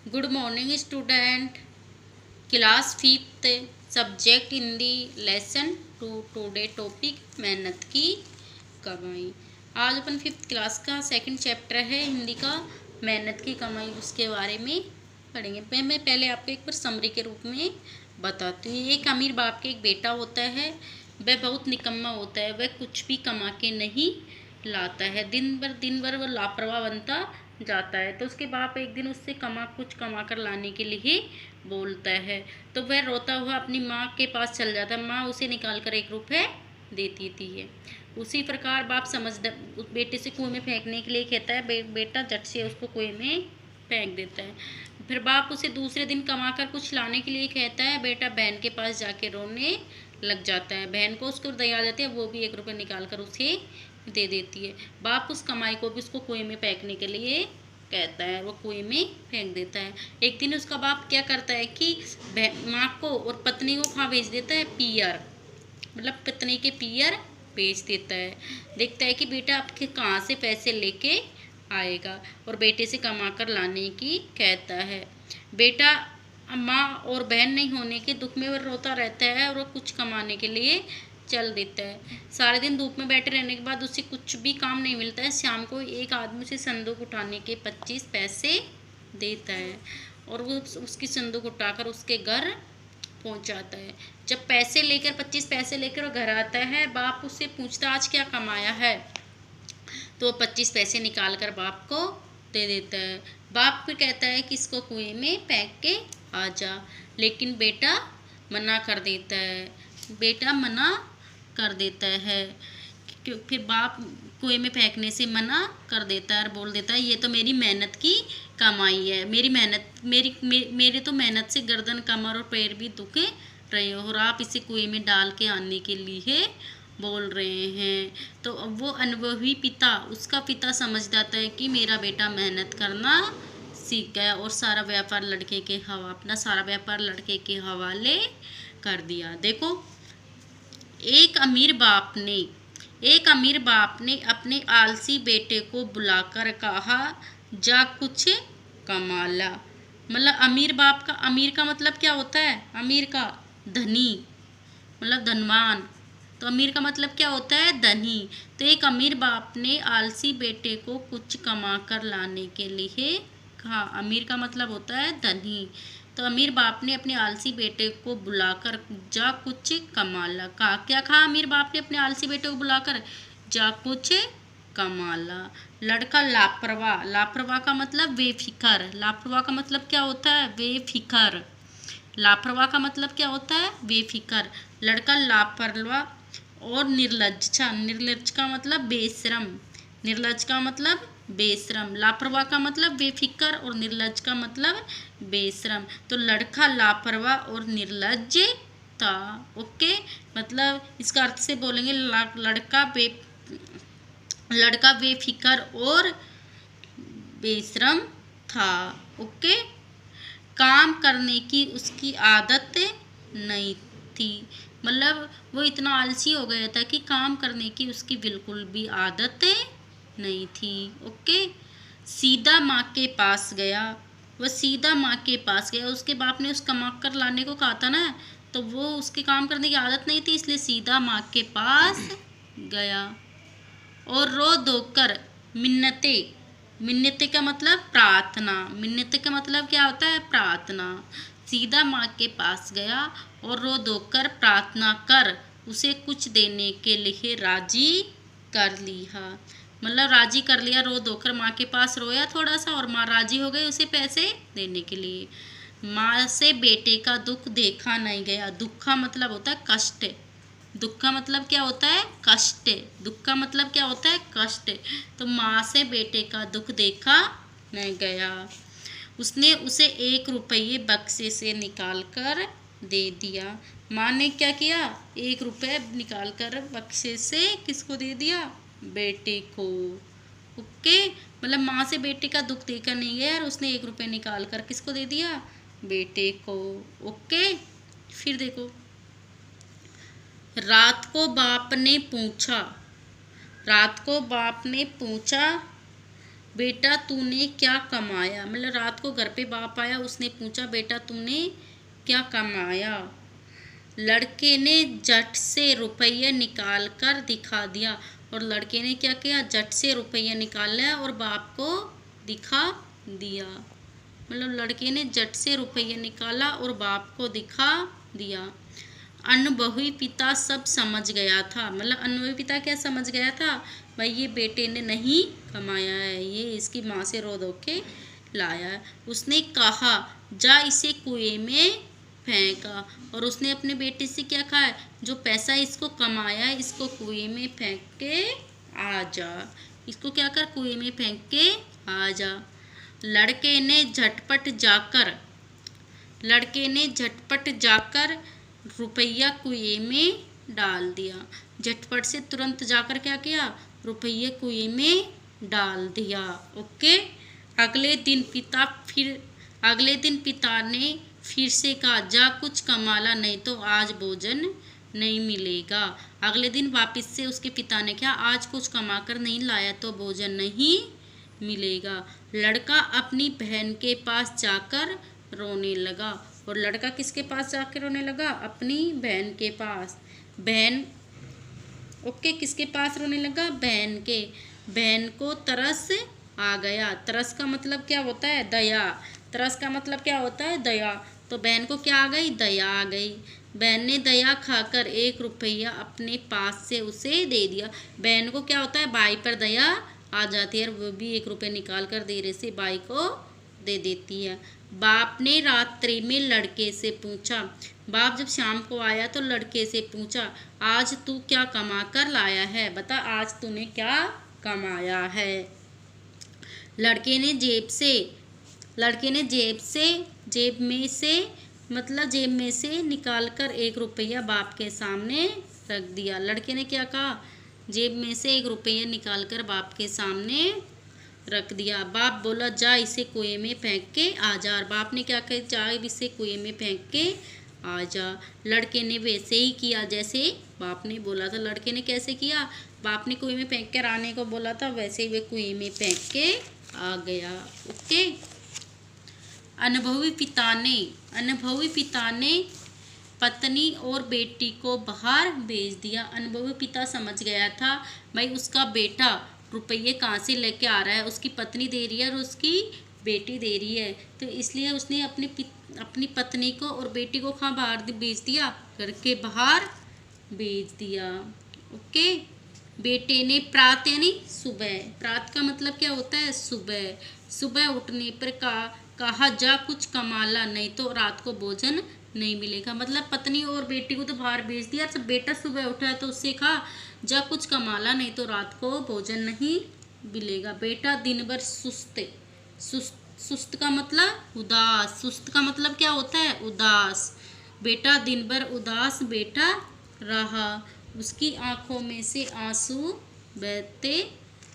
Good morning student. Class fifth, subject Hindi, lesson two. Today topic मेहनत की कमाई। आज अपन फिफ्थ क्लास का सेकंड चैप्टर है हिंदी का, मेहनत की कमाई, उसके बारे में पढ़ेंगे। मैं पहले आपको एक बार समरी के रूप में बताती हूँ। एक अमीर बाप के एक बेटा होता है। वह बहुत निकम्मा होता है। वह कुछ भी कमा के नहीं लाता है। दिन भर वह लापरवाह बनता जाता है। तो उसके बाप एक दिन उससे कुछ कमा कर लाने के लिए बोलता है। तो वह रोता हुआ अपनी माँ के पास चल जाता है। माँ उसे निकाल कर 1 रुपये देती थी है। उसी प्रकार बाप समझदार उस बेटे से कुएं में फेंकने के लिए कहता है। बेटा झट से उसको कुएं में फेंक देता है। फिर बाप उसे दूसरे दिन कमाकर कुछ लाने के लिए कहता है। बेटा बहन के पास जाके रोने लग जाता है। बहन को उसको दया आ जाती है। वो भी 1 रुपये निकाल कर उसे दे देती है। बाप उस कमाई को भी उसको कुएं में फेंकने के लिए कहता है। वो कुएं में फेंक देता है। एक दिन उसका बाप क्या करता है कि माँ को और पत्नी को कहाँ भेज देता है, पियर, मतलब पत्नी के पियर भेज देता है। देखता है कि बेटा आपके कहाँ से पैसे लेके आएगा, और बेटे से कमा कर लाने की कहता है। बेटा माँ और बहन नहीं होने के दुख में वह रोता रहता है, और वह कुछ कमाने के लिए चल देता है। सारे दिन धूप में बैठे रहने के बाद उसे कुछ भी काम नहीं मिलता है। शाम को एक आदमी से संदूक उठाने के 25 पैसे देता है, और वो उसकी संदूक उठाकर उसके घर पहुंचाता है। जब 25 पैसे लेकर वो घर आता है, बाप उससे पूछता आज क्या कमाया है। तो 25 पैसे निकाल कर बाप को दे देता है। बाप फिर कहता है कि इसको कुएं में फेंक के आ जा, लेकिन बेटा मना कर देता है। बेटा मना कर देता है। फिर बाप कुएं में फेंकने से मना कर देता है और बोल देता है ये तो मेरी मेहनत की कमाई है। मेरे तो मेहनत से गर्दन, कमर और पैर भी दुखे रहे हो, और आप इसे कुएं में डाल के आने के लिए बोल रहे हैं। तो अब वो अनुभवी पिता, उसका पिता समझ जाता है कि मेरा बेटा मेहनत करना सीख गया, और अपना सारा व्यापार लड़के के हवाले कर दिया। देखो, एक अमीर बाप ने अपने आलसी बेटे को बुलाकर कहा जा कुछ कमा ला। मतलब अमीर का मतलब क्या होता है, अमीर का धनी, मतलब धनवान। तो अमीर का मतलब क्या होता है, धनी। तो एक अमीर बाप ने आलसी बेटे को कुछ कमा कर लाने के लिए कहा। अमीर का मतलब होता है धनी। तो अमीर बाप ने अपने आलसी बेटे को बुलाकर जा कुछ कमा ला कहा। क्या कहा अमीर बाप ने अपने आलसी बेटे को बुलाकर, जा कुछ कमा ला। लड़का लापरवाह का मतलब बेफिक्र। लापरवाह का मतलब क्या होता है, बेफिक्र। लापरवाह का मतलब क्या होता है, बेफिक्र। लड़का लापरवाह और निर्लज का मतलब बेशरम। निर्लज का मतलब बेशरम। लापरवाह का मतलब बेफिक्र और निर्लज का मतलब बेशरम। तो लड़का लापरवाह और निर्लज था। ओके, मतलब इसका अर्थ से बोलेंगे लड़का बेफिक्र और बेशरम था। ओके, काम करने की उसकी आदत नहीं थी। मतलब वो इतना आलसी हो गया था कि काम करने की उसकी बिल्कुल भी आदत नहीं थी। ओके, सीधा माँ के पास गया। वह सीधा माँ के पास गया। उसके बाप ने उस कमा कर लाने को कहा था ना, तो वो उसके काम करने की आदत नहीं थी, इसलिए सीधा माँ के पास गया और रो धोकर मिन्नते का मतलब प्रार्थना। मिन्नते का मतलब क्या होता है, प्रार्थना। सीधा माँ के पास गया और रो धोकर प्रार्थना कर उसे कुछ देने के लिए राजी कर लिया। मतलब राजी कर लिया, रो धोकर माँ के पास रोया थोड़ा सा, और माँ राजी हो गई उसे पैसे देने के लिए। माँ से बेटे का दुख देखा नहीं गया। दुख का मतलब होता है कष्ट। दुख का मतलब क्या होता है, कष्ट। दुख का मतलब क्या होता है, कष्ट। तो माँ से बेटे का दुख देखा नहीं गया। उसने उसे 1 रुपये बक्से से निकाल कर दे दिया। माँ ने क्या किया, 1 रुपये निकाल कर बक्से से किसको दे दिया, बेटे को। ओके, मतलब माँ से बेटे का दुख देखा नहीं गया, और उसने 1 रुपये निकाल कर किसको दे दिया, बेटे को। ओके, फिर देखो, रात को बाप ने पूछा बेटा तूने क्या कमाया, मतलब रात को घर पे बाप आया, उसने पूछा बेटा तूने क्या कमाया। लड़के ने झट से रुपया निकाल कर दिखा दिया, और लड़के ने क्या किया, झट से रुपया निकाला और बाप को दिखा दिया। मतलब लड़के ने झट से रुपया निकाला और बाप को दिखा दिया। अनुभवी पिता सब समझ गया था, मतलब अनुभवी पिता क्या समझ गया था, भाई ये बेटे ने नहीं कमाया है, ये इसकी माँ से रो धो के लाया है। उसने कहा जा इसे कुएं में फेंका, और उसने अपने बेटे से क्या कहा है, जो पैसा इसको कमाया है इसको कुएं में फेंक के आ जा, इसको क्या कर, कुएं में फेंक के आ जा। लड़के ने झटपट जाकर रुपया कुएं में डाल दिया। झटपट से तुरंत जाकर क्या किया, रुपये कुएं में डाल दिया। ओके। अगले दिन पिता ने फिर से कहा जा कुछ कमा ला, नहीं तो आज भोजन नहीं मिलेगा। अगले दिन वापस से उसके पिता ने क्या, आज कुछ कमा कर नहीं लाया तो भोजन नहीं मिलेगा। लड़का अपनी बहन के पास जाकर रोने लगा, और लड़का किसके पास जाकर रोने लगा, अपनी बहन के पास। बहन ओके, किसके पास रोने लगा, बहन के। बहन को तरस आ गया। तरस का मतलब क्या होता है, दया। तरस का मतलब क्या होता है, दया। तो बहन को क्या आ गई, दया आ गई। बहन ने दया खाकर 1 रुपया अपने पास से उसे दे दिया। बहन को क्या होता है, भाई पर दया आ जाती है, और वो भी 1 रुपया निकाल कर धीरे से भाई को दे देती है। बाप ने रात्रि में लड़के से पूछा, बाप जब शाम को आया तो लड़के से पूछा, आज तू क्या कमा कर लाया है, बता आज तूने क्या कमाया है। लड़के ने जेब में से निकाल कर 1 रुपया बाप के सामने रख दिया। लड़के ने क्या कहा, जेब में से 1 रुपया निकाल कर बाप के सामने रख दिया। बाप बोला जा इसे कुएं में फेंक के आ जा, और बाप ने क्या कहा, जा इसे कुएं में फेंक के आ जा। लड़के ने वैसे ही किया जैसे बाप ने बोला था। लड़के ने कैसे किया, बाप ने कुएं में फेंक कर आने को बोला था, वैसे ही वे कुएं में फेंक के आ गया। ओके। अनुभवी पिता ने पत्नी और बेटी को बाहर भेज दिया। अनुभवी पिता समझ गया था भाई उसका बेटा रुपये कहाँ से लेके आ रहा है, उसकी पत्नी दे रही है और उसकी बेटी दे रही है, तो इसलिए उसने अपनी पत्नी को और बेटी को कहाँ बाहर भेज दिया, घर के बाहर भेज दिया। ओके। बेटे ने प्रात यानी सुबह, प्रात का मतलब क्या होता है, सुबह उठने पर कहा जा कुछ कमा ला, नहीं तो रात को भोजन नहीं मिलेगा। मतलब पत्नी और बेटी को तो बाहर भेज दिया, जब बेटा सुबह उठा है तो उससे कहा जा कुछ कमा ला, नहीं तो रात को भोजन नहीं मिलेगा। बेटा दिन भर सुस्त का मतलब उदास, सुस्त का मतलब क्या होता है, उदास। बेटा दिन भर उदास बैठा रहा, उसकी आंखों में से आंसू बहते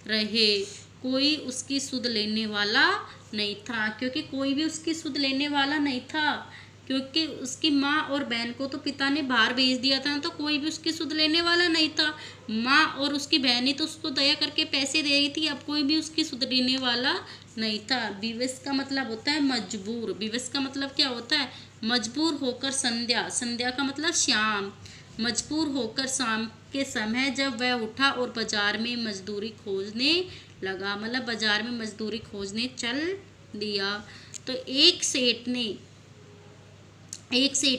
रहे, कोई उसकी सुध लेने वाला नहीं था, क्योंकि कोई भी उसकी सुध लेने वाला नहीं था, क्योंकि उसकी माँ और बहन को तो पिता ने बाहर भेज दिया था, तो कोई भी उसकी सुध लेने वाला नहीं था। माँ और उसकी बहन ही तो उसको दया करके पैसे दे रही थी, अब कोई भी उसकी सुध लेने वाला नहीं था। विवश का मतलब होता है मजबूर। विवश का मतलब क्या होता है, मजबूर होकर संध्या का मतलब शाम। मजबूर होकर शाम के समय जब वह उठा और बाजार में मजदूरी खोजने लगा, मतलब बाजार में मजदूरी खोजने चल दिया, तो एक सेठ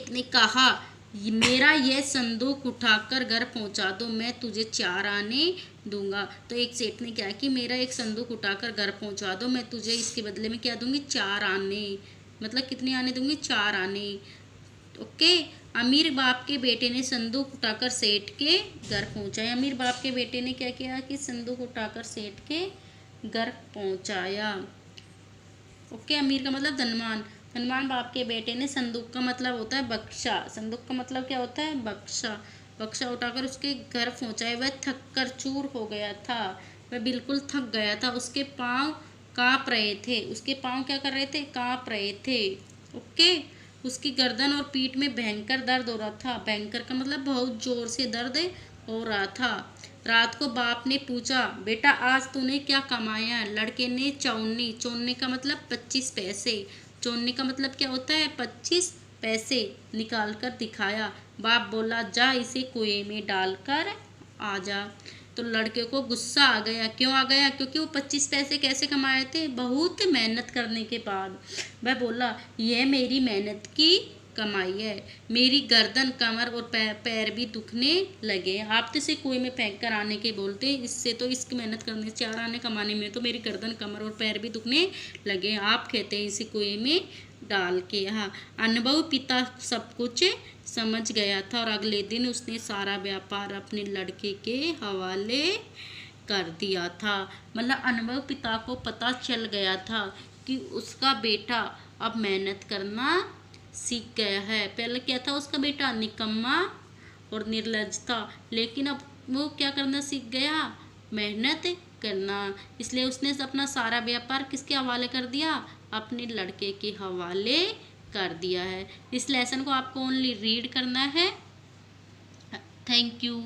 ने कहा मेरा यह संदूक उठाकर घर पहुंचा दो, मैं तुझे 4 आने दूंगा। तो एक सेठ ने क्या कि मेरा एक संदूक उठाकर घर पहुंचा दो, मैं तुझे इसके बदले में क्या दूंगी, 4 आने। मतलब कितने आने दूंगी, 4 आने। ओके। अमीर बाप के बेटे ने संदूक उठाकर सेठ के घर पहुंचाया। अमीर बाप के बेटे ने क्या किया कि संदूक उठाकर सेठ के घर पहुंचाया। ओके। अमीर का मतलब धनवान। धनवान बाप के बेटे ने संदूक का मतलब होता है बक्सा। संदूक का मतलब क्या होता है, बक्सा। बक्सा उठाकर उसके घर पहुंचाया। वह थक कर चूर हो गया था, वह बिल्कुल थक गया था। उसके पाँव काँप रहे थे। उसके पाँव क्या कर रहे थे, काँप रहे थे। ओके। उसकी गर्दन और पीठ में भयंकर दर्द हो रहा था। भयंकर का मतलब बहुत जोर से दर्द हो रहा था। रात को बाप ने पूछा, बेटा आज तूने क्या कमाया? लड़के ने चौन्नी, चौन्नी का मतलब 25 पैसे, चौन्नी का मतलब क्या होता है? 25 पैसे निकाल कर दिखाया। बाप बोला, जा इसे कुएं में डालकर आ जा। तो लड़के को गुस्सा आ गया। क्यों आ गया? क्योंकि वो 25 पैसे कैसे कमाए थे? बहुत मेहनत करने के बाद। वह बोला, यह मेरी मेहनत की कमाई है, मेरी गर्दन, कमर और पैर भी दुखने लगे। आप तो इसे कुएं में फेंक कर आने के बोलते, इससे तो इसकी मेहनत करने से 4 आने कमाने में तो मेरी गर्दन, कमर और पैर भी दुखने लगे। आप कहते हैं इसे कुएं में डाल के। हाँ, अनुभव पिता सब कुछ समझ गया था और अगले दिन उसने सारा व्यापार अपने लड़के के हवाले कर दिया था। मतलब अनुभव पिता को पता चल गया था कि उसका बेटा अब मेहनत करना सीख गया है। पहले क्या था? उसका बेटा निकम्मा और निर्लज्ज था, लेकिन अब वो क्या करना सीख गया? मेहनत करना। इसलिए उसने अपना सारा व्यापार किसके हवाले कर दिया? अपने लड़के के हवाले कर दिया है। इस लेसन को आपको ओनली रीड करना है। Thank you.